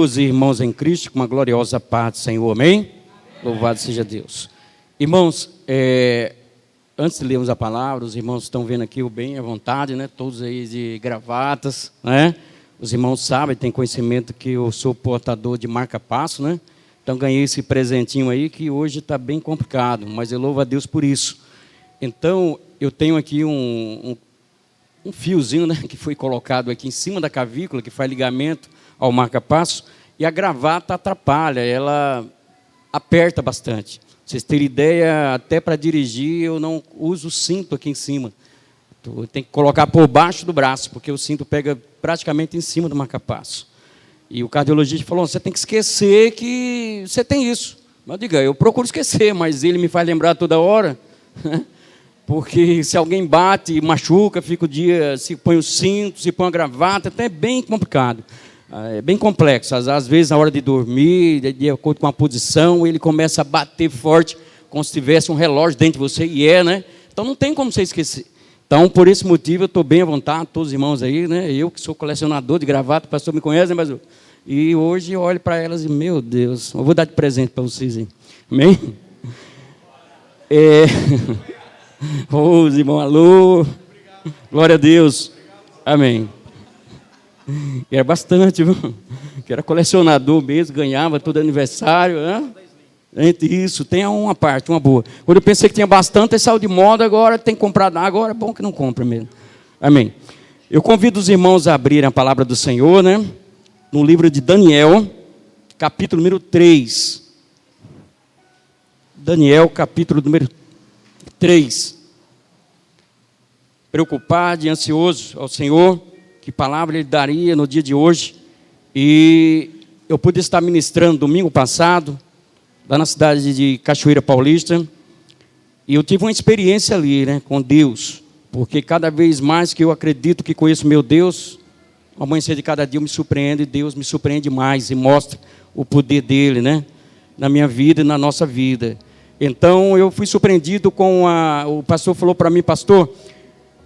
Deus e irmãos em Cristo, com uma gloriosa paz do Senhor, amém? Louvado seja Deus. Irmãos, antes de lermos a palavra, os irmãos estão vendo aqui o bem à vontade, né? Todos aí de gravatas, né? Os irmãos sabem, têm conhecimento que eu sou portador de marca-passo, né? Então ganhei esse presentinho aí que hoje está bem complicado, mas eu louvo a Deus por isso. Então, eu tenho aqui um fiozinho, né, que foi colocado aqui em cima da cavícula, que faz ligamento ao marca-passo, e a gravata atrapalha, ela aperta bastante. Pra vocês terem ideia, até para dirigir eu não uso o cinto aqui em cima. Eu tenho que colocar por baixo do braço, porque o cinto pega praticamente em cima do marca-passo. E o cardiologista falou, você tem que esquecer que você tem isso. Mas diga, eu procuro esquecer, mas ele me faz lembrar toda hora, porque se alguém bate, machuca, fica o dia, se põe o cinto, se põe a gravata, até é bem complicado. É bem complexo. Às vezes, na hora de dormir, de acordo com a posição, ele começa a bater forte, como se tivesse um relógio dentro de você, e né? Então, não tem como você esquecer. Então, por esse motivo, eu estou bem à vontade, todos os irmãos aí, né? Eu que sou colecionador de gravata, o pastor me conhece, né, mas e hoje eu olho para elas e, meu Deus, eu vou dar de presente para vocês aí. Amém? Os irmãos, alô. Glória a Deus. Amém. Era bastante, viu? Que era colecionador mesmo, ganhava todo aniversário, né? Entre isso, tem uma parte, uma boa. Quando eu pensei que tinha bastante, saiu de moda, agora tem que comprar. Agora é bom que não compra mesmo. Amém. Eu convido os irmãos a abrirem a palavra do Senhor, né? No livro de Daniel, capítulo número 3. Daniel, capítulo número 3. Preocupado e ansioso ao Senhor, que palavra Ele daria no dia de hoje. E eu pude estar ministrando domingo passado, lá na cidade de Cachoeira Paulista, e eu tive uma experiência ali, né, com Deus, porque cada vez mais que eu acredito que conheço meu Deus, ao amanhecer de cada dia eu me surpreendo, e Deus me surpreende mais e mostra o poder dEle, né, na minha vida e na nossa vida. Então eu fui surpreendido com o pastor falou para mim, pastor,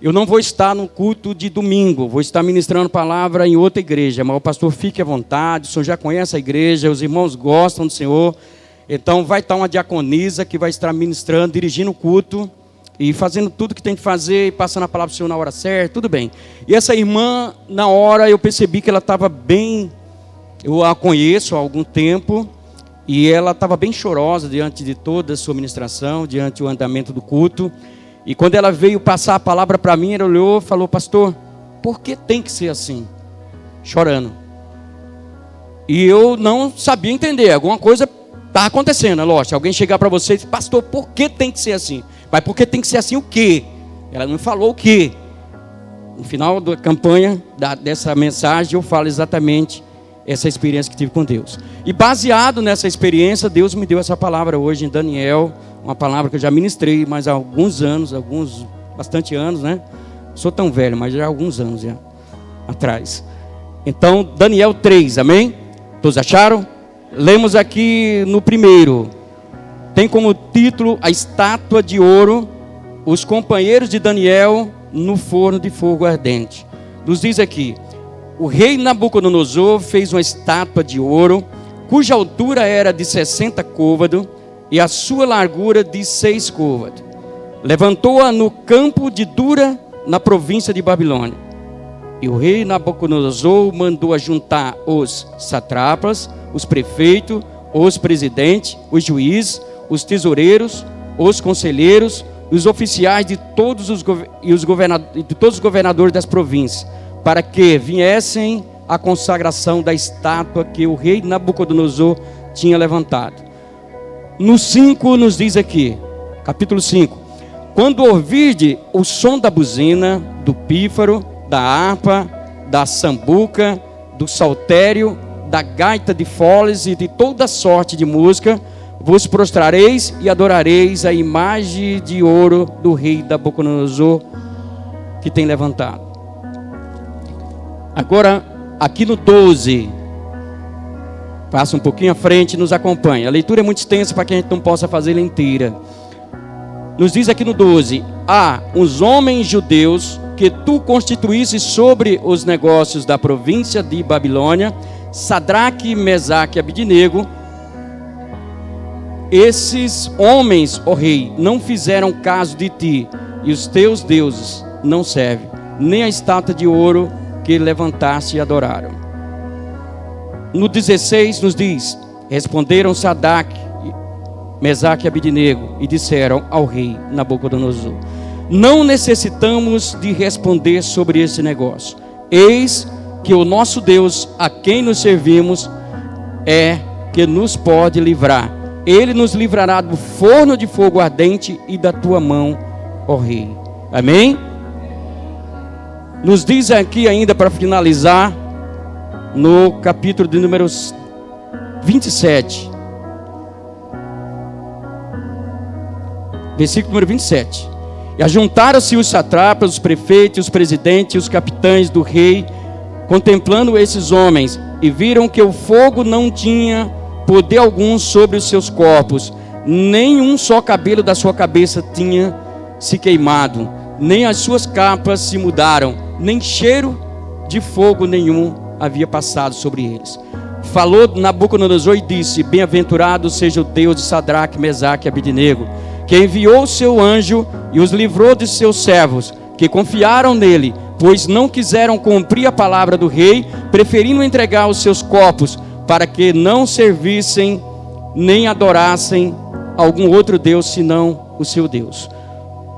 eu não vou estar no culto de domingo, vou estar ministrando palavra em outra igreja, mas o pastor fique à vontade, o senhor já conhece a igreja, os irmãos gostam do Senhor. Então vai estar uma diaconisa que vai estar ministrando, dirigindo o culto e fazendo tudo que tem que fazer e passando a palavra do Senhor na hora certa, tudo bem. E essa irmã, na hora eu percebi que ela estava bem, eu a conheço há algum tempo, e ela estava bem chorosa diante de toda a sua ministração, diante do andamento do culto. E quando ela veio passar a palavra para mim, ela olhou e falou, pastor, por que tem que ser assim? Chorando. E eu não sabia entender, alguma coisa está acontecendo, é lógico. Alguém chegar para você e dizer, pastor, por que tem que ser assim? Mas por que tem que ser assim o quê? Ela não falou o quê. No final da campanha, dessa mensagem, eu falo exatamente essa experiência que tive com Deus. E baseado nessa experiência, Deus me deu essa palavra hoje em Daniel, uma palavra que eu já ministrei, mas há alguns anos, bastante anos, né? Sou tão velho, mas já há alguns anos já atrás. Então, Daniel 3, amém? Todos acharam? Lemos aqui no primeiro, tem como título a estátua de ouro, os companheiros de Daniel no forno de fogo ardente. Nos diz aqui, o rei Nabucodonosor fez uma estátua de ouro, cuja altura era de 60 côvados e a sua largura de 6 côvados. Levantou-a no campo de Dura, na província de Babilônia. E o rei Nabucodonosor mandou ajuntar os satrapas, os prefeitos, os presidentes, os juízes, os tesoureiros, os conselheiros, os oficiais de todos os governadores das províncias, para que viessem à consagração da estátua que o rei Nabucodonosor tinha levantado. No 5 nos diz aqui, capítulo 5, quando ouvirde o som da buzina, do pífaro, da harpa, da sambuca, do saltério, da gaita de foles e de toda sorte de música, vos prostrareis e adorareis a imagem de ouro do rei Nabucodonosor que tem levantado. Agora, aqui no 12, passa um pouquinho à frente e nos acompanha. A leitura é muito extensa para que a gente não possa fazê-la inteira. Nos diz aqui no 12, há uns homens judeus que tu constituísse sobre os negócios da província de Babilônia, Sadraque, Mesaque e Abidnego, esses homens, ó rei, não fizeram caso de ti, e os teus deuses não servem, nem a estátua de ouro que levantaste e adoraram. No 16 nos diz: responderam Sadraque, Mesaque e Abidnego e disseram ao rei Nabucodonosor: não necessitamos de responder sobre esse negócio. Eis que o nosso Deus, a quem nos servimos, é que nos pode livrar. Ele nos livrará do forno de fogo ardente e da tua mão, ó rei. Amém? Nos diz aqui ainda, para finalizar, no capítulo de números 27, versículo número 27. E ajuntaram-se os satrapas, os prefeitos, os presidentes e os capitães do rei, contemplando esses homens, e viram que o fogo não tinha poder algum sobre os seus corpos, nem um só cabelo da sua cabeça tinha se queimado, nem as suas capas se mudaram, nem cheiro de fogo nenhum havia passado sobre eles. Falou Nabucodonosor e disse: bem-aventurado seja o Deus de Sadraque, Mesaque e Abidnego, que enviou o seu anjo e os livrou de seus servos, que confiaram nele, pois não quiseram cumprir a palavra do rei, preferindo entregar os seus corpos, para que não servissem nem adorassem algum outro Deus senão o seu Deus.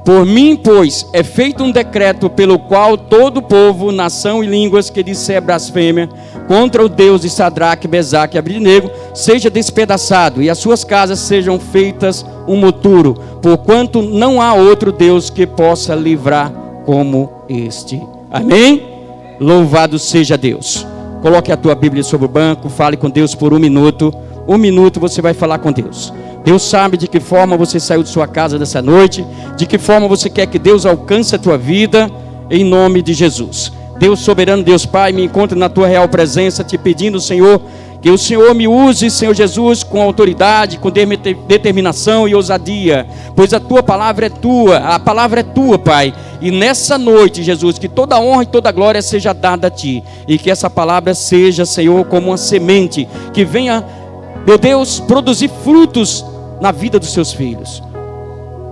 Por mim, pois, é feito um decreto pelo qual todo o povo, nação e línguas que disser blasfêmia contra o Deus de Sadraque, Mesaque e Abidnego seja despedaçado, e as suas casas sejam feitas um moturo, porquanto não há outro Deus que possa livrar como este. Amém? Louvado seja Deus. Coloque a tua Bíblia sobre o banco, fale com Deus por 1 minuto. 1 minuto você vai falar com Deus. Deus sabe de que forma você saiu de sua casa dessa noite, de que forma você quer que Deus alcance a tua vida, em nome de Jesus. Deus soberano, Deus Pai, me encontro na tua real presença, te pedindo, Senhor, que o Senhor me use, Senhor Jesus, com autoridade, com determinação e ousadia, pois a tua palavra é tua, a palavra é tua, Pai. E nessa noite, Jesus, que toda honra e toda glória seja dada a ti, e que essa palavra seja, Senhor, como uma semente que venha, meu Deus, produzir frutos na vida dos seus filhos,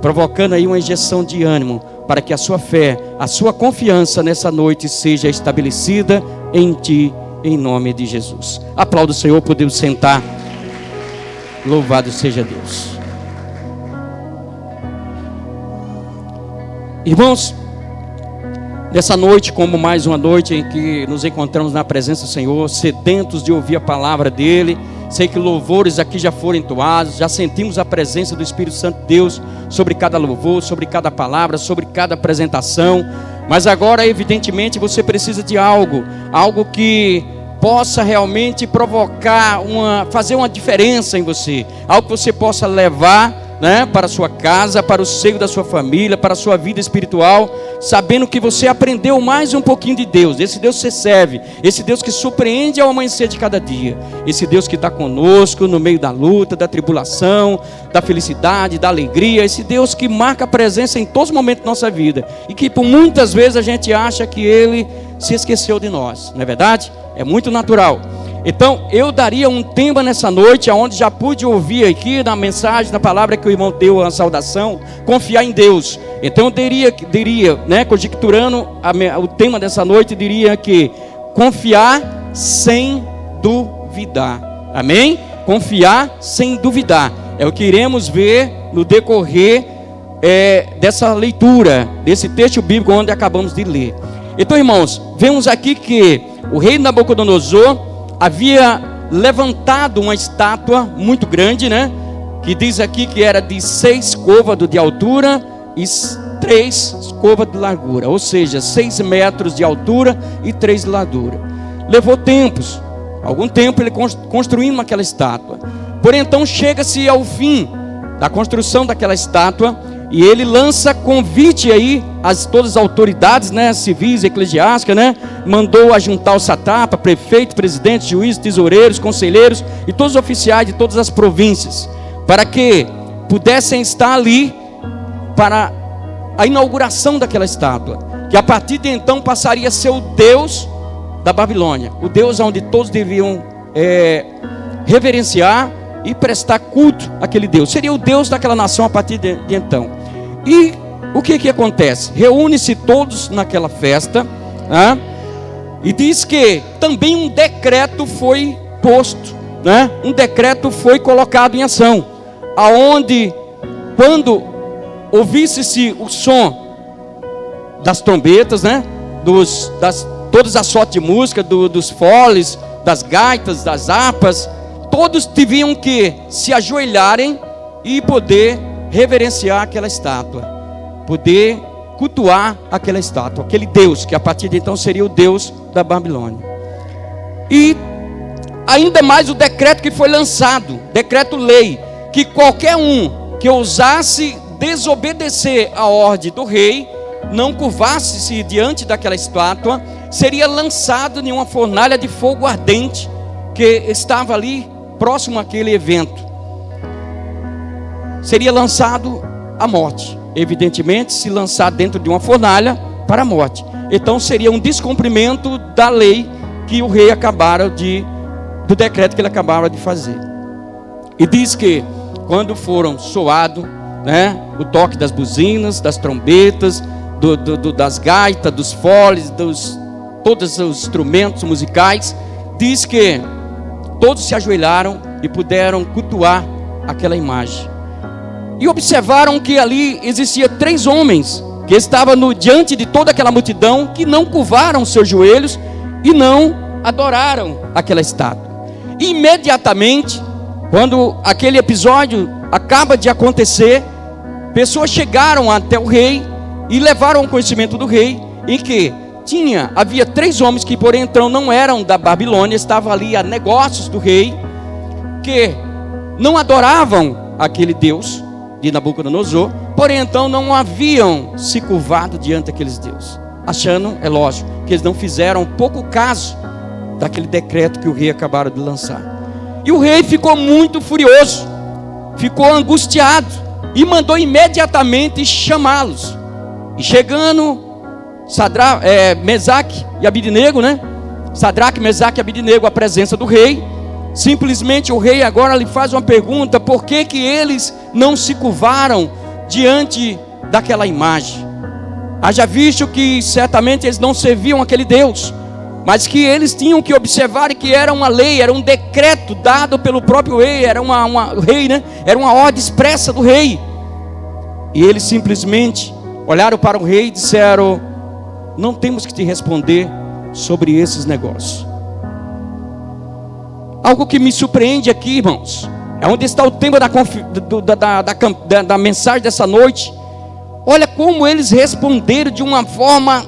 provocando aí uma injeção de ânimo, para que a sua fé, a sua confiança nessa noite seja estabelecida em ti, em nome de Jesus. Aplauda o Senhor, podemos sentar. Louvado seja Deus. Irmãos, nessa noite, como mais uma noite em que nos encontramos na presença do Senhor, sedentos de ouvir a palavra dEle, sei que louvores aqui já foram entoados, já sentimos a presença do Espírito Santo de Deus sobre cada louvor, sobre cada palavra, sobre cada apresentação. Mas agora, evidentemente, você precisa de algo que possa realmente provocar, fazer uma diferença em você. Algo que você possa levar, né, para a sua casa, para o seio da sua família, para a sua vida espiritual, sabendo que você aprendeu mais um pouquinho de Deus, esse Deus que você serve, esse Deus que surpreende ao amanhecer de cada dia, esse Deus que está conosco no meio da luta, da tribulação, da felicidade, da alegria, esse Deus que marca a presença em todos os momentos da nossa vida, e que por muitas vezes a gente acha que Ele se esqueceu de nós, não é verdade? É muito natural. Então, eu daria um tema nessa noite, onde já pude ouvir aqui na mensagem, na palavra que o irmão deu, a saudação, confiar em Deus. Então, eu diria, né, conjecturando o tema dessa noite, diria que confiar sem duvidar. Amém? Confiar sem duvidar. É o que iremos ver no decorrer dessa leitura, desse texto bíblico onde acabamos de ler. Então, irmãos, vemos aqui que o rei Nabucodonosor havia levantado uma estátua muito grande, né? Que diz aqui que era de 6 côvados de altura e 3 côvados de largura. Ou seja, 6 metros de altura e 3 de largura. Levou algum tempo ele construindo aquela estátua. Porém, então chega-se ao fim da construção daquela estátua, e ele lança convite aí a todas as autoridades, né, civis, eclesiásticas, né, mandou ajuntar o satrapa, prefeito, presidente, juízes, tesoureiros, conselheiros e todos os oficiais de todas as províncias, para que pudessem estar ali para a inauguração daquela estátua, que a partir de então passaria a ser o Deus da Babilônia, o Deus onde todos deviam reverenciar e prestar culto àquele Deus. Seria o Deus daquela nação a partir de então. E o que acontece? Reúne-se todos naquela festa, né? E diz que também um decreto foi posto, né? Um decreto foi colocado em ação, aonde quando ouvisse-se o som das trombetas, né? Todas as sortes de música, dos foles, das gaitas, das harpas, todos deviam que se ajoelharem e poder reverenciar aquela estátua, poder cultuar aquela estátua, aquele Deus que a partir de então seria o Deus da Babilônia. E ainda mais o decreto que foi lançado, decreto-lei, que qualquer um que ousasse desobedecer a ordem do rei, não curvasse-se diante daquela estátua, seria lançado em uma fornalha de fogo ardente que estava ali próximo àquele evento. Seria lançado à morte. Evidentemente, se lançar dentro de uma fornalha, para a morte. Então seria um descumprimento da lei que o rei do decreto que ele acabara de fazer. E diz que quando foram soado, né, o toque das buzinas, das trombetas, das gaitas, dos foles, todos os instrumentos musicais, diz que todos se ajoelharam e puderam cultuar aquela imagem. E observaram que ali existia 3 homens que estavam diante de toda aquela multidão, que não curvaram seus joelhos e não adoraram aquela estátua. E imediatamente, quando aquele episódio acaba de acontecer, pessoas chegaram até o rei e levaram o conhecimento do rei, em que havia 3 homens que porém então não eram da Babilônia, estavam ali a negócios do rei, que não adoravam aquele Deus de Nabucodonosor, porém então não haviam se curvado diante daqueles deuses, achando, é lógico, que eles não fizeram pouco caso daquele decreto que o rei acabara de lançar. E o rei ficou muito furioso, ficou angustiado e mandou imediatamente chamá-los. E chegando Mesaque e Abidnego, né? Sadraque, Mesaque e Abidnego à presença do rei, simplesmente o rei agora lhe faz uma pergunta: por que eles não se curvaram diante daquela imagem? Haja visto que certamente eles não serviam aquele Deus, mas que eles tinham que observar que era uma lei, era um decreto dado pelo próprio rei, era rei, né? Era uma ordem expressa do rei. E eles simplesmente olharam para o rei e disseram: não temos que te responder sobre esses negócios. Algo que me surpreende aqui, irmãos, é onde está o tema da mensagem dessa noite. Olha como eles responderam de uma forma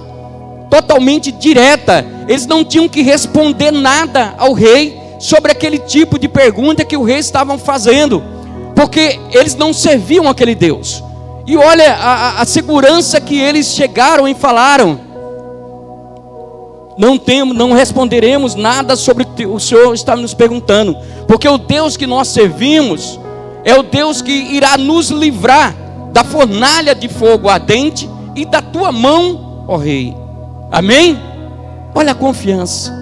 totalmente direta. Eles não tinham que responder nada ao rei sobre aquele tipo de pergunta que o rei estava fazendo, porque eles não serviam aquele Deus. E olha a segurança que eles chegaram e falaram: não responderemos nada sobre o que o Senhor está nos perguntando, porque o Deus que nós servimos é o Deus que irá nos livrar da fornalha de fogo ardente e da tua mão, ó rei. Amém? Olha a confiança.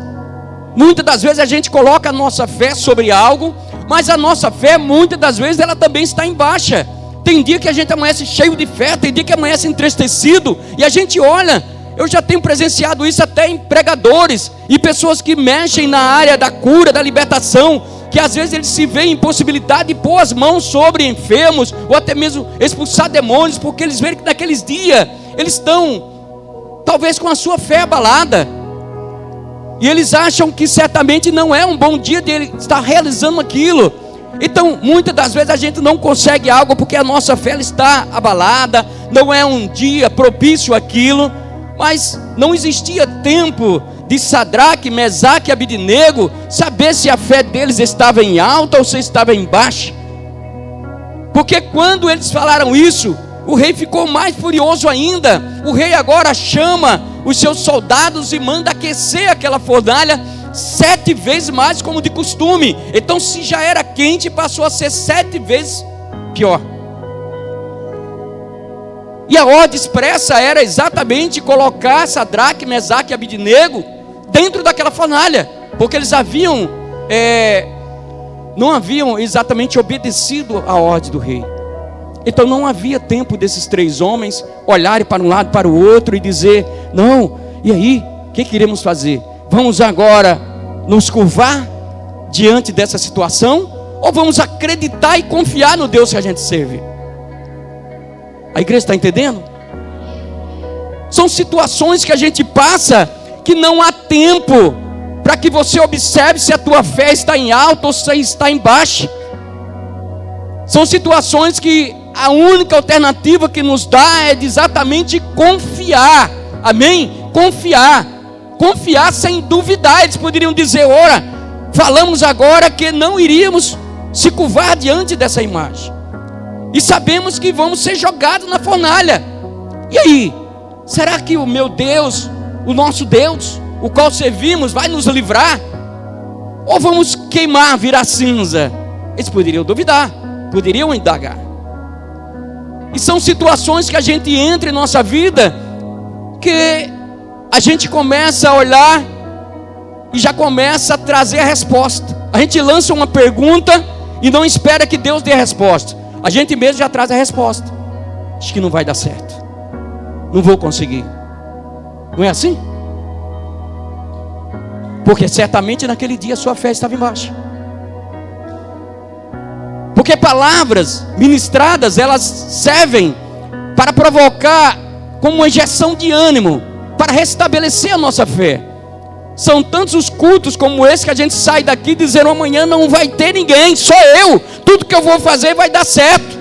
Muitas das vezes a gente coloca a nossa fé sobre algo, mas a nossa fé muitas das vezes ela também está em baixa. Tem dia que a gente amanhece cheio de fé, tem dia que amanhece entristecido, e a gente olha. Eu já tenho presenciado isso até em pregadores e pessoas que mexem na área da cura, da libertação, que às vezes eles se veem em possibilidade de pôr as mãos sobre enfermos, ou até mesmo expulsar demônios, porque eles veem que naqueles dias eles estão talvez com a sua fé abalada, e eles acham que certamente não é um bom dia de ele estar realizando aquilo. Então muitas das vezes a gente não consegue algo porque a nossa fé está abalada, não é um dia propício àquilo. Mas não existia tempo de Sadraque, Mesaque e Abidnego saber se a fé deles estava em alta ou se estava em baixa. Porque quando eles falaram isso, o rei ficou mais furioso ainda. O rei agora chama os seus soldados e manda aquecer aquela fornalha 7 vezes mais como de costume. Então se já era quente, passou a ser 7 vezes pior. E a ordem expressa era exatamente colocar Sadraque, Mesaque e Abidnego dentro daquela fornalha, porque eles haviam não haviam exatamente obedecido à ordem do rei. Então não havia tempo desses 3 homens olharem para um lado, para o outro e dizer: não, e aí, o que iremos fazer? Vamos agora nos curvar diante dessa situação? Ou vamos acreditar e confiar no Deus que a gente serve? A igreja está entendendo? São situações que a gente passa que não há tempo para que você observe se a tua fé está em alta ou se está em baixa. São situações que a única alternativa que nos dá é de exatamente confiar. Amém? Confiar sem duvidar. Eles poderiam dizer: ora, falamos agora que não iríamos se curvar diante dessa imagem, e sabemos que vamos ser jogados na fornalha. E aí? Será que o meu Deus, o nosso Deus, o qual servimos, vai nos livrar? Ou vamos queimar, virar cinza? Eles poderiam duvidar, poderiam indagar. E são situações que a gente entra em nossa vida, que a gente começa a olhar e já começa a trazer a resposta. A gente lança uma pergunta e não espera que Deus dê a resposta. A gente mesmo já traz a resposta. Acho que não vai dar certo, não vou conseguir. Não é assim? Porque certamente naquele dia sua fé estava embaixo. Porque palavras ministradas, elas servem para provocar como uma injeção de ânimo, para restabelecer a nossa fé. São tantos os cultos como esse que a gente sai daqui dizendo: amanhã não vai ter ninguém, só eu, tudo que eu vou fazer vai dar certo.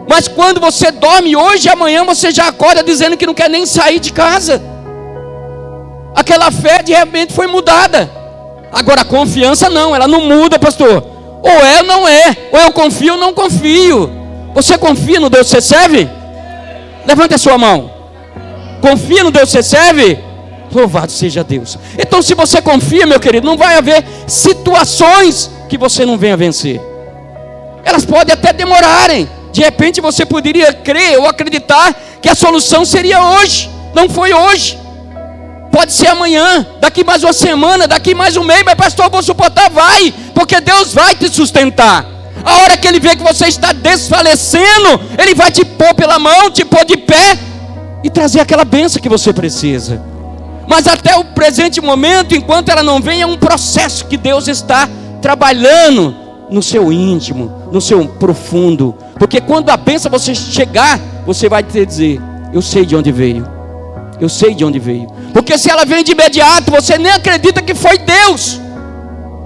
Mas quando você dorme hoje, amanhã você já acorda dizendo que não quer nem sair de casa. Aquela fé de repente foi mudada. Agora a confiança não, ela não muda, pastor. Ou é ou não é, ou eu confio ou não confio. Você confia no Deus que você serve? Levante a sua mão. Confia no Deus que você serve? Louvado seja Deus. Então, se você confia, meu querido, não vai haver situações que você não venha vencer. Elas podem até demorarem. De repente você poderia crer ou acreditar que a solução seria hoje. Não foi hoje. Pode ser amanhã, daqui mais uma semana, daqui mais um mês. Mas pastor, eu vou suportar? Vai, porque Deus vai te sustentar. A hora que Ele vê que você está desfalecendo, Ele vai te pôr pela mão, te pôr de pé e trazer aquela bênção que você precisa. Mas até o presente momento, enquanto ela não vem, é um processo que Deus está trabalhando no seu íntimo, no seu profundo. Porque quando a bênção você chegar, você vai ter que dizer: eu sei de onde veio. Eu sei de onde veio. Porque se ela vem de imediato, você nem acredita que foi Deus.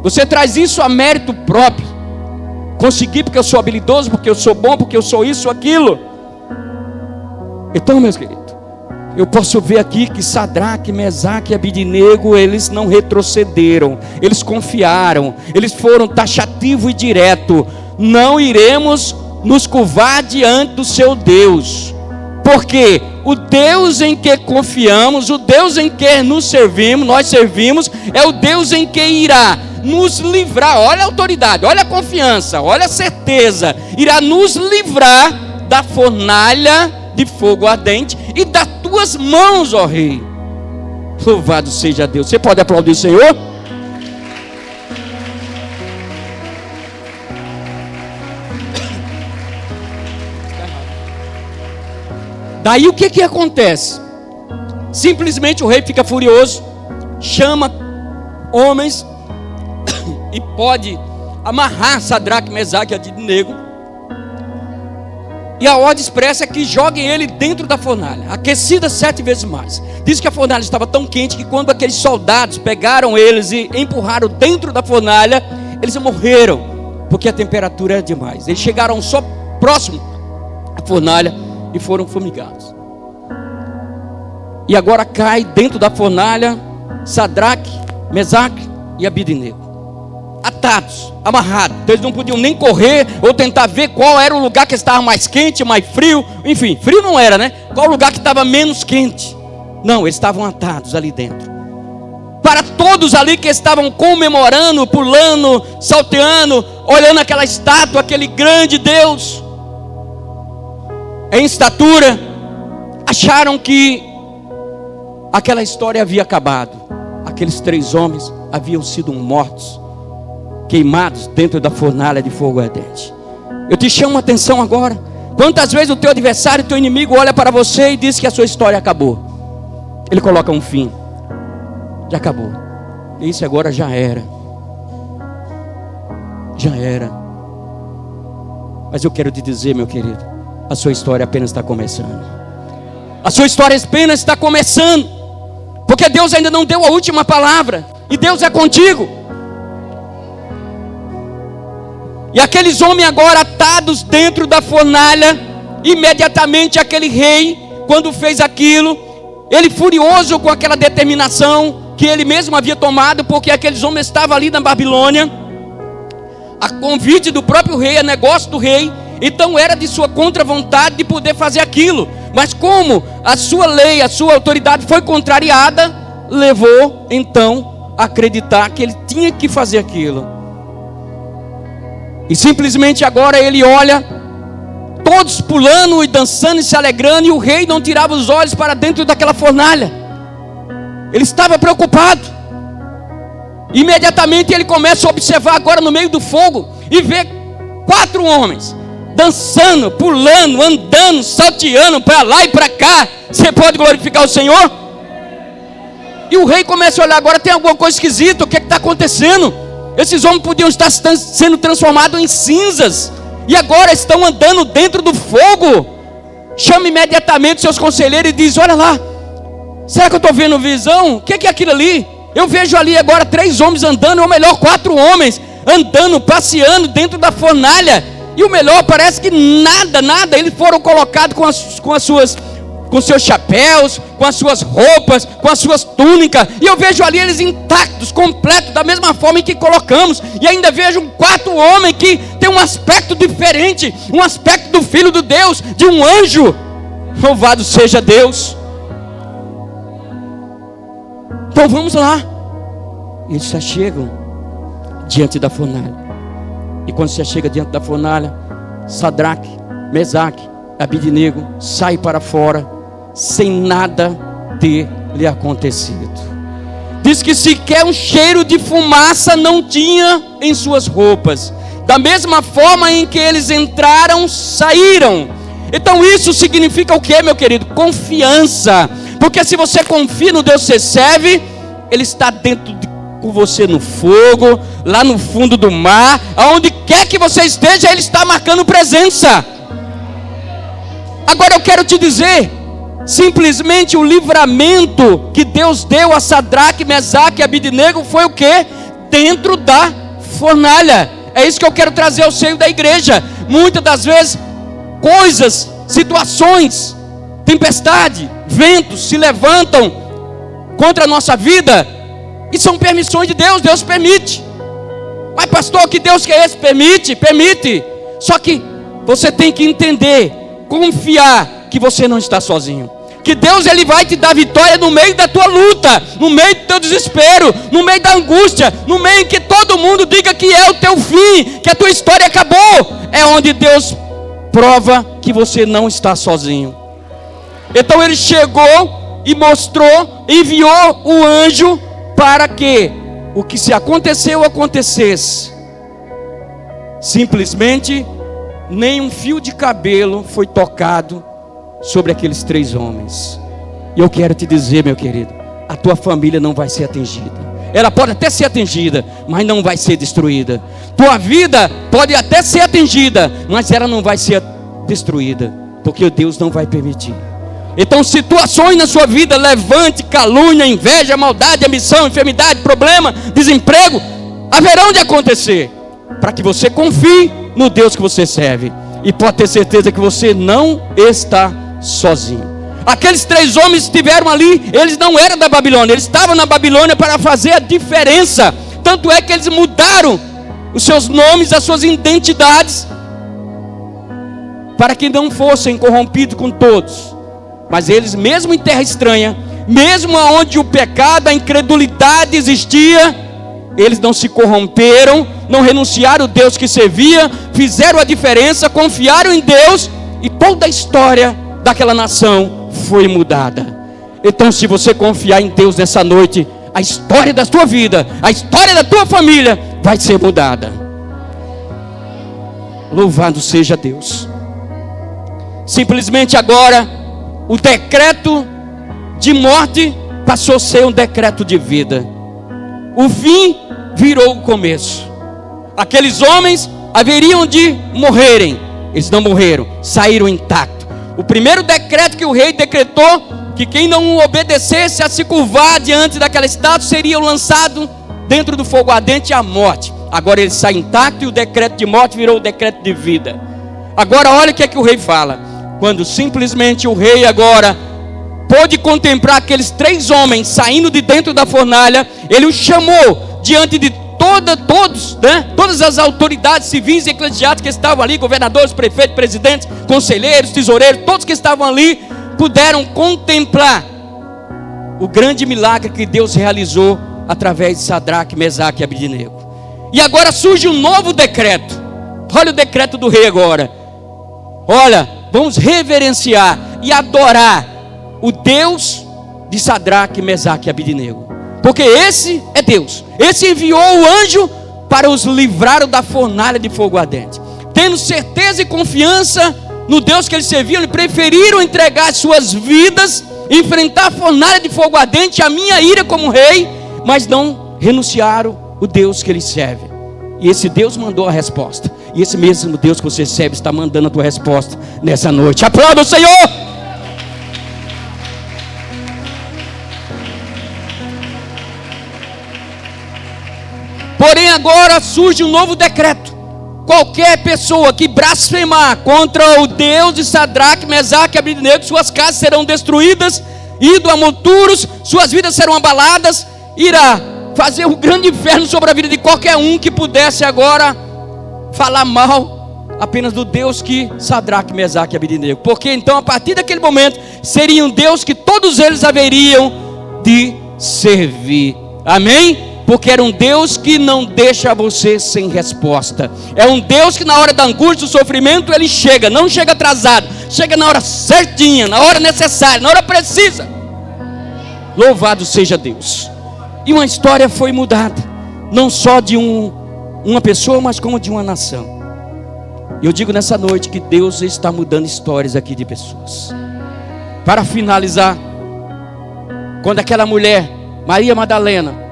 Você traz isso a mérito próprio. Consegui porque eu sou habilidoso, porque eu sou bom, porque eu sou isso, aquilo. Então, meus queridos, eu posso ver aqui que Sadraque, Mesaque e Abidnego, eles não retrocederam, eles confiaram, eles foram taxativo e direto: não iremos nos curvar diante do seu Deus, porque o Deus em que confiamos, o Deus em que nós servimos, é o Deus em que irá nos livrar. Olha a autoridade, olha a confiança, olha a certeza. Irá nos livrar da fornalha de fogo ardente e das tuas mãos, ó Rei. Louvado seja Deus. Você pode aplaudir o Senhor? Daí o que acontece? Simplesmente o rei fica furioso, chama homens e pode amarrar Sadraque, Mesaque e Abidnego. E a ordem expressa é que joguem ele dentro da fornalha, aquecida 7 vezes mais. Diz que a fornalha estava tão quente que quando aqueles soldados pegaram eles e empurraram dentro da fornalha, eles morreram, porque a temperatura era demais. Eles chegaram só próximo à fornalha e foram fumigados. E agora cai dentro da fornalha Sadraque, Mesaque e Abidnego, atados, amarrados. Então eles não podiam nem correr ou tentar ver qual era o lugar que estava mais quente, mais frio. Enfim, frio não era, né? Qual o lugar que estava menos quente? Não, eles estavam atados ali dentro. Para todos ali que estavam comemorando, pulando, salteando, olhando aquela estátua, aquele grande Deus em estatura, acharam que aquela história havia acabado. Aqueles 3 homens haviam sido mortos. queimados dentro da fornalha de fogo ardente. Eu te chamo a atenção agora. Quantas vezes o teu adversário, o teu inimigo olha para você e diz que a sua história acabou. Ele coloca um fim. Já acabou. Isso agora já era. Já era. Mas eu quero te dizer, meu querido, a sua história apenas está começando. A sua história apenas está começando. Porque Deus ainda não deu a última palavra. E Deus é contigo. E aqueles homens agora atados dentro da fornalha, imediatamente aquele rei, quando fez aquilo, ele furioso com aquela determinação que ele mesmo havia tomado, porque aqueles homens estavam ali na Babilônia, a convite do próprio rei, a negócio do rei, então era de sua contra-vontade de poder fazer aquilo, mas como a sua lei, a sua autoridade foi contrariada, levou então a acreditar que ele tinha que fazer aquilo. E simplesmente agora ele olha, todos pulando e dançando e se alegrando, e o rei não tirava os olhos para dentro daquela fornalha. Ele estava preocupado. Imediatamente ele começa a observar agora no meio do fogo e vê 4 homens dançando, pulando, andando, salteando para lá e para cá. Você pode glorificar o Senhor? E o rei começa a olhar, agora tem alguma coisa esquisita, o que está acontecendo? Esses homens podiam estar sendo transformados em cinzas, e agora estão andando dentro do fogo. Chama imediatamente seus conselheiros e diz: olha lá, será que eu estou vendo visão? O que é aquilo ali? Eu vejo ali agora 3 homens andando, ou melhor, 4 homens andando, passeando dentro da fornalha. E o melhor, parece que nada, eles foram colocados com seus chapéus, com as suas roupas, com as suas túnicas, e eu vejo ali eles intactos, completos, da mesma forma em que colocamos, e ainda vejo 4 homens que tem um aspecto diferente, um aspecto do Filho de Deus, de um anjo. Louvado seja Deus. Então vamos lá. E eles já chegam diante da fornalha, e quando você chega diante da fornalha, Sadraque, Mesaque, Abidnego sai para fora, sem nada ter lhe acontecido. Diz que sequer um cheiro de fumaça não tinha em suas roupas. Da mesma forma em que eles entraram, saíram. Então isso significa o que, meu querido? Confiança. Porque se você confia no Deus que você serve, Ele está dentro com você no fogo, lá no fundo do mar, aonde quer que você esteja, Ele está marcando presença. Agora eu quero te dizer, simplesmente o livramento que Deus deu a Sadraque, Mesaque e Abidnego foi o que? Dentro da fornalha. É isso que eu quero trazer ao seio da igreja. Muitas das vezes, coisas, situações, tempestade, ventos se levantam contra a nossa vida, e são permissões de Deus. Deus permite. Mas pastor, que Deus que é esse? Permite. Só que você tem que entender, confiar que você não está sozinho, que Deus Ele vai te dar vitória no meio da tua luta, no meio do teu desespero, no meio da angústia, no meio em que todo mundo diga que é o teu fim, que a tua história acabou. É onde Deus prova que você não está sozinho. Então Ele chegou e mostrou, enviou o anjo para que o que se aconteceu acontecesse. Simplesmente nem um fio de cabelo foi tocado sobre aqueles 3 homens. E eu quero te dizer, meu querido, a tua família não vai ser atingida. Ela pode até ser atingida, mas não vai ser destruída. Tua vida pode até ser atingida, mas ela não vai ser destruída, porque Deus não vai permitir. Então situações na sua vida, levante, calúnia, inveja, maldade, ambição, enfermidade, problema, desemprego, haverão de acontecer, para que você confie no Deus que você serve. E pode ter certeza que você não está sozinho. Aqueles 3 homens estiveram ali, eles não eram da Babilônia, eles estavam na Babilônia para fazer a diferença. Tanto é que eles mudaram os seus nomes, as suas identidades, para que não fossem corrompidos com todos. Mas eles, mesmo em terra estranha, mesmo onde o pecado, a incredulidade existia, eles não se corromperam, não renunciaram ao Deus que servia, fizeram a diferença, confiaram em Deus, e toda a história daquela nação foi mudada. Então, se você confiar em Deus nessa noite, a história da tua vida, a história da tua família vai ser mudada. Louvado seja Deus. Simplesmente agora, o decreto de morte passou a ser um decreto de vida. O fim virou o começo. Aqueles homens haveriam de morrerem, eles não morreram, saíram intactos. O primeiro decreto que o rei decretou, que quem não obedecesse a se curvar diante daquela estátua, seriam lançados dentro do fogo ardente à morte. Agora ele sai intacto e o decreto de morte virou o decreto de vida. Agora olha o que é que o rei fala. Quando simplesmente o rei agora pôde contemplar aqueles 3 homens saindo de dentro da fornalha, ele os chamou diante de todas as autoridades civis e eclesiásticas que estavam ali, governadores, prefeitos, presidentes, conselheiros, tesoureiros, todos que estavam ali, puderam contemplar o grande milagre que Deus realizou através de Sadraque, Mesaque e Abednego. E agora surge um novo decreto. Olha o decreto do rei agora. Olha, vamos reverenciar e adorar o Deus de Sadraque, Mesaque e Abednego, porque esse é Deus. Esse enviou o anjo para os livrar da fornalha de fogo ardente. Tendo certeza e confiança no Deus que eles serviam, eles preferiram entregar suas vidas, enfrentar a fornalha de fogo ardente, a minha ira como rei, mas não renunciaram o Deus que eles servem. E esse Deus mandou a resposta. E esse mesmo Deus que você serve está mandando a tua resposta nessa noite. Aplauda o Senhor! Porém agora surge um novo decreto. Qualquer pessoa que blasfemar contra o Deus de Sadraque, Mesaque e Abednego, suas casas serão destruídas, indo a monturos, suas vidas serão abaladas, irá fazer um grande inferno sobre a vida de qualquer um que pudesse agora falar mal apenas do Deus que Sadraque, Mesaque e Abednego. Porque então a partir daquele momento seria um Deus que todos eles haveriam de servir. Amém? Porque era um Deus que não deixa você sem resposta. É um Deus que na hora da angústia, do sofrimento, ele chega, não chega atrasado, chega na hora certinha, na hora necessária, na hora precisa. Louvado seja Deus. E uma história foi mudada, não só de uma pessoa, mas como de uma nação. Eu digo nessa noite que Deus está mudando histórias aqui de pessoas. Para finalizar, quando aquela mulher, Maria Madalena,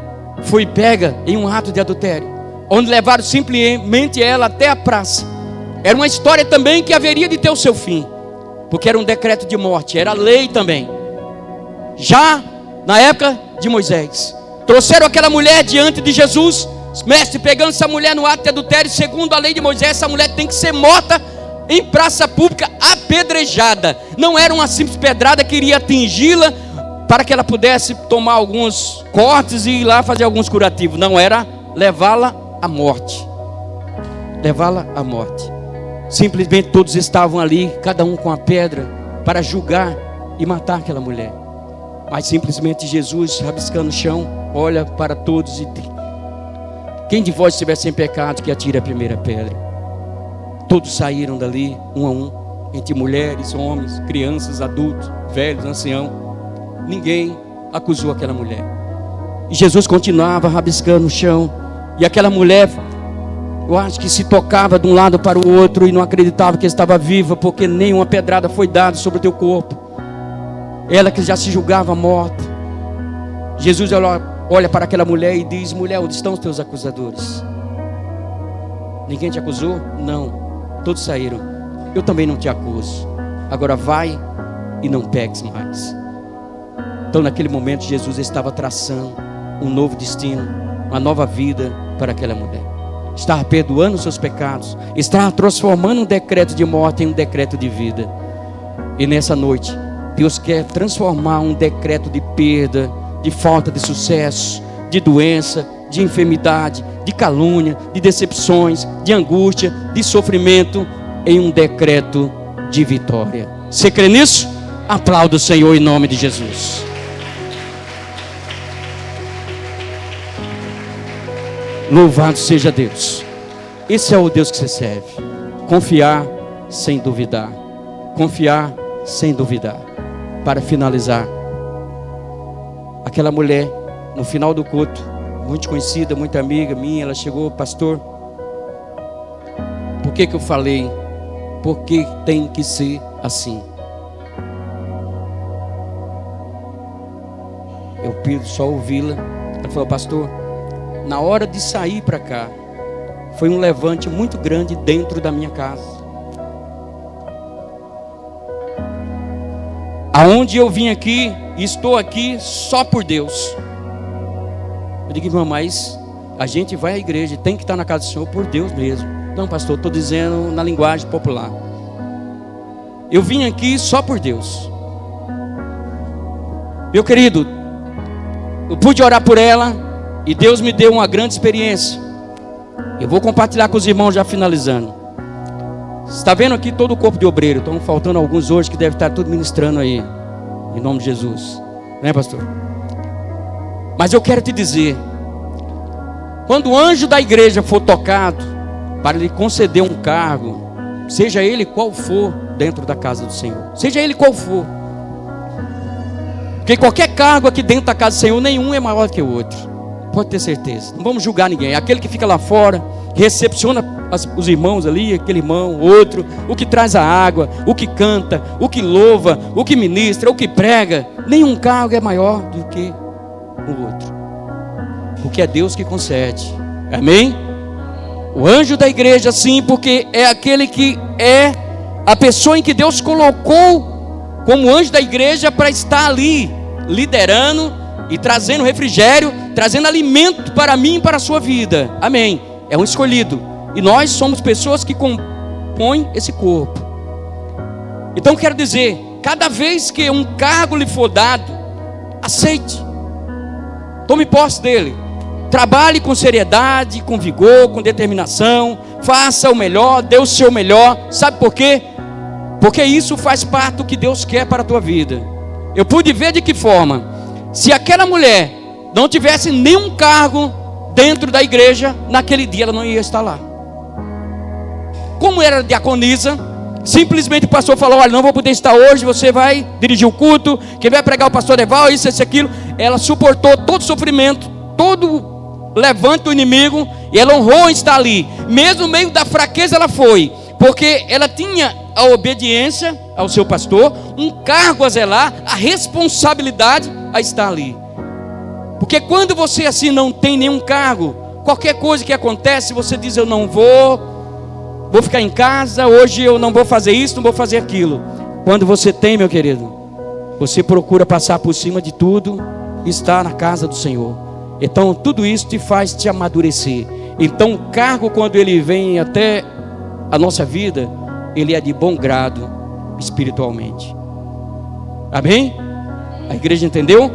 foi pega em um ato de adultério, onde levaram simplesmente ela até a praça. Era uma história também que haveria de ter o seu fim, porque era um decreto de morte, era lei também. Já na época de Moisés, trouxeram aquela mulher diante de Jesus. Mestre, pegando essa mulher no ato de adultério, segundo a lei de Moisés, essa mulher tem que ser morta em praça pública, apedrejada. Não era uma simples pedrada que iria atingi-la para que ela pudesse tomar alguns cortes e ir lá fazer alguns curativos. Não, era levá-la à morte. Levá-la à morte. Simplesmente todos estavam ali, cada um com a pedra, para julgar e matar aquela mulher. Mas simplesmente Jesus, rabiscando o chão, olha para todos e diz: quem de vós estiver sem pecado, que atire a primeira pedra. Todos saíram dali, um a um, entre mulheres, homens, crianças, adultos, velhos, anciãos. Ninguém acusou aquela mulher. E Jesus continuava rabiscando o chão. E aquela mulher, eu acho que se tocava de um lado para o outro e não acreditava que estava viva, porque nenhuma pedrada foi dada sobre o teu corpo. Ela que já se julgava morta. Jesus olha para aquela mulher e diz: mulher, onde estão os teus acusadores? Ninguém te acusou? Não, todos saíram. Eu também não te acuso. Agora vai e não peques mais. Então naquele momento Jesus estava traçando um novo destino, uma nova vida para aquela mulher. Estava perdoando os seus pecados, estava transformando um decreto de morte em um decreto de vida. E nessa noite Deus quer transformar um decreto de perda, de falta de sucesso, de doença, de enfermidade, de calúnia, de decepções, de angústia, de sofrimento, em um decreto de vitória. Você crê nisso? Aplauda o Senhor em nome de Jesus. Louvado seja Deus. Esse é o Deus que você serve. Confiar sem duvidar. Confiar sem duvidar. Para finalizar, aquela mulher no final do culto, muito conhecida, muito amiga minha, ela chegou: pastor, por que eu falei? Porque tem que ser assim. Eu pido só ouvi-la. Ela falou: pastor, na hora de sair para cá, foi um levante muito grande dentro da minha casa. Aonde eu vim aqui e estou aqui só por Deus. Eu digo: irmã, mas a gente vai à igreja, tem que estar na casa do Senhor por Deus mesmo. Não, pastor, estou dizendo na linguagem popular. Eu vim aqui só por Deus. Meu querido, eu pude orar por ela e Deus me deu uma grande experiência. Eu vou compartilhar com os irmãos já finalizando. Você está vendo aqui todo o corpo de obreiro. Estão faltando alguns hoje que devem estar tudo ministrando aí, em nome de Jesus, né, pastor? Mas eu quero te dizer, quando o anjo da igreja for tocado para lhe conceder um cargo, seja ele qual for, dentro da casa do Senhor, seja ele qual for, porque qualquer cargo aqui dentro da casa do Senhor, nenhum é maior que o outro, pode ter certeza. Não vamos julgar ninguém. Aquele que fica lá fora, recepciona os irmãos ali, aquele irmão, outro, o que traz a água, o que canta, o que louva, o que ministra, o que prega, nenhum cargo é maior do que o outro, porque é Deus que concede. Amém? O anjo da igreja, sim, porque é aquele que é a pessoa em que Deus colocou como anjo da igreja para estar ali, liderando e trazendo refrigério, trazendo alimento para mim e para a sua vida. Amém? É um escolhido. E nós somos pessoas que compõem esse corpo. Então quero dizer, cada vez que um cargo lhe for dado, aceite. Tome posse dele. Trabalhe com seriedade, com vigor, com determinação. Faça o melhor, dê o seu melhor. Sabe por quê? Porque isso faz parte do que Deus quer para a tua vida. Eu pude ver de que forma. Se aquela mulher não tivesse nenhum cargo dentro da igreja, naquele dia ela não ia estar lá. Como era diaconisa, simplesmente o pastor falou: olha, não vou poder estar hoje, você vai dirigir o culto, quem vai pregar o pastor Eval, isso, aquilo. Ela suportou todo o sofrimento, todo o levante do inimigo, e ela honrou estar ali. Mesmo no meio da fraqueza ela foi, porque ela tinha a obediência ao seu pastor, um cargo a zelar, a responsabilidade a estar ali. Porque quando você assim não tem nenhum cargo, qualquer coisa que acontece, você diz: eu não vou ficar em casa, hoje eu não vou fazer isso, não vou fazer aquilo. Quando você tem, meu querido, você procura passar por cima de tudo e estar na casa do Senhor. Então tudo isso te faz te amadurecer. Então o cargo, quando ele vem até a nossa vida, ele é de bom grado espiritualmente. Amém? A igreja entendeu?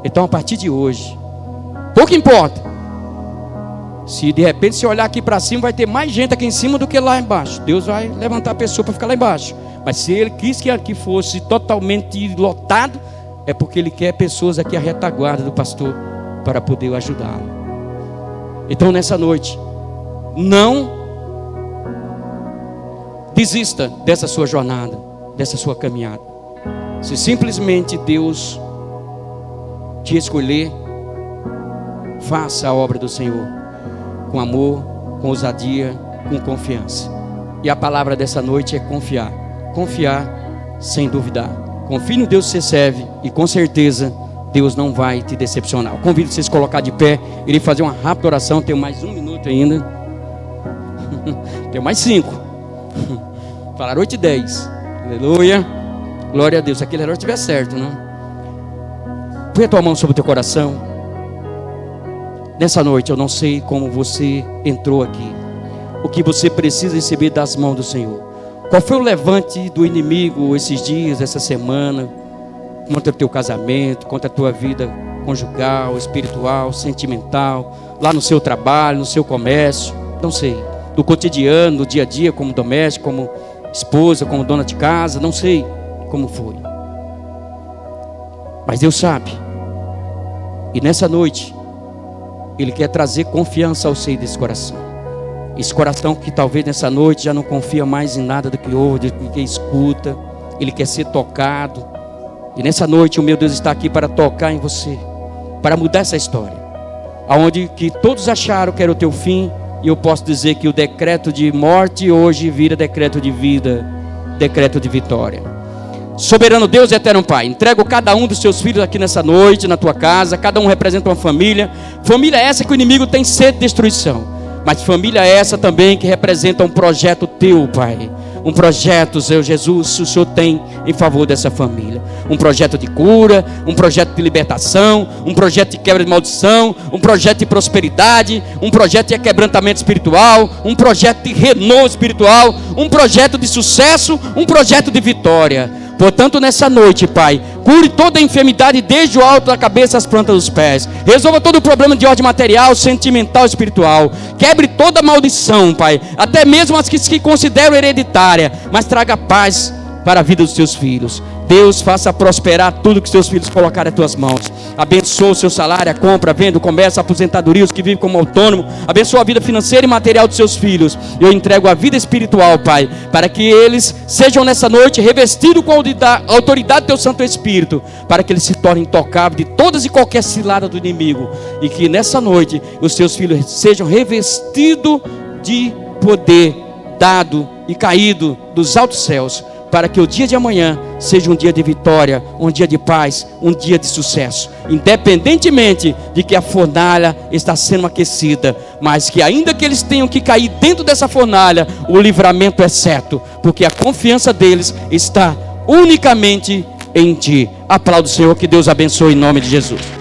Então a partir de hoje, pouco importa se de repente você olhar aqui para cima, vai ter mais gente aqui em cima do que lá embaixo. Deus vai levantar a pessoa para ficar lá embaixo. Mas se Ele quis que aqui fosse totalmente lotado, é porque Ele quer pessoas aqui à retaguarda do pastor para poder ajudá-lo. Então nessa noite, não desista dessa sua jornada, dessa sua caminhada. Se simplesmente Deus te escolher, faça a obra do Senhor com amor, com ousadia, com confiança. E a palavra dessa noite é confiar. Confiar sem duvidar. Confie no Deus que você serve e com certeza Deus não vai te decepcionar. Eu convido vocês a colocar de pé. Irei fazer uma rápida oração. Tenho mais 1 minuto ainda. Tenho mais 5. Falaram 8:10. Aleluia. Glória a Deus. Se aquele relógio estiver certo, né? Põe a tua mão sobre o teu coração. Nessa noite eu não sei como você entrou aqui, o que você precisa receber das mãos do Senhor. Qual foi o levante do inimigo esses dias, essa semana, contra o teu casamento, contra a tua vida conjugal, espiritual, sentimental, lá no seu trabalho, no seu comércio, não sei, no cotidiano, no dia a dia, como doméstico, como esposa, como dona de casa, não sei como foi. Mas Deus sabe. E nessa noite Ele quer trazer confiança ao seio desse coração. Esse coração que talvez nessa noite já não confia mais em nada do que ouve, do que escuta. Ele quer ser tocado. E nessa noite o meu Deus está aqui para tocar em você. para mudar essa história. Aonde que todos acharam que era o teu fim, e eu posso dizer que o decreto de morte hoje vira decreto de vida, decreto de vitória. Soberano Deus e eterno Pai, entrego cada um dos seus filhos aqui nessa noite, na tua casa. Cada um representa uma família. Família essa que o inimigo tem sede de destruição, mas família essa também que representa um projeto teu, Pai. Um projeto, Senhor Jesus, o Senhor tem em favor dessa família. Um projeto de cura, um projeto de libertação, um projeto de quebra de maldição, um projeto de prosperidade, um projeto de quebrantamento espiritual, um projeto de renovo espiritual, um projeto de sucesso, um projeto de vitória. Portanto, nessa noite, Pai, cure toda a enfermidade desde o alto da cabeça às plantas dos pés. Resolva todo o problema de ordem material, sentimental, espiritual. Quebre toda maldição, Pai, até mesmo as que se consideram hereditária, mas traga paz para a vida dos teus filhos. Deus, faça prosperar tudo que os teus filhos colocarem em tuas mãos. Abençoa o seu salário, a compra, a venda, o comércio, a aposentadoria, os que vivem como autônomo. Abençoa a vida financeira e material dos seus filhos. Eu entrego a vida espiritual, Pai, para que eles sejam nessa noite revestidos com a autoridade do teu Santo Espírito, para que eles se tornem intocáveis de todas e qualquer cilada do inimigo, e que nessa noite os teus filhos sejam revestidos de poder dado e caído dos altos céus, para que o dia de amanhã seja um dia de vitória, um dia de paz, um dia de sucesso, independentemente de que a fornalha está sendo aquecida, mas que ainda que eles tenham que cair dentro dessa fornalha, o livramento é certo, porque a confiança deles está unicamente em Ti. Aplauda o Senhor, que Deus abençoe em nome de Jesus.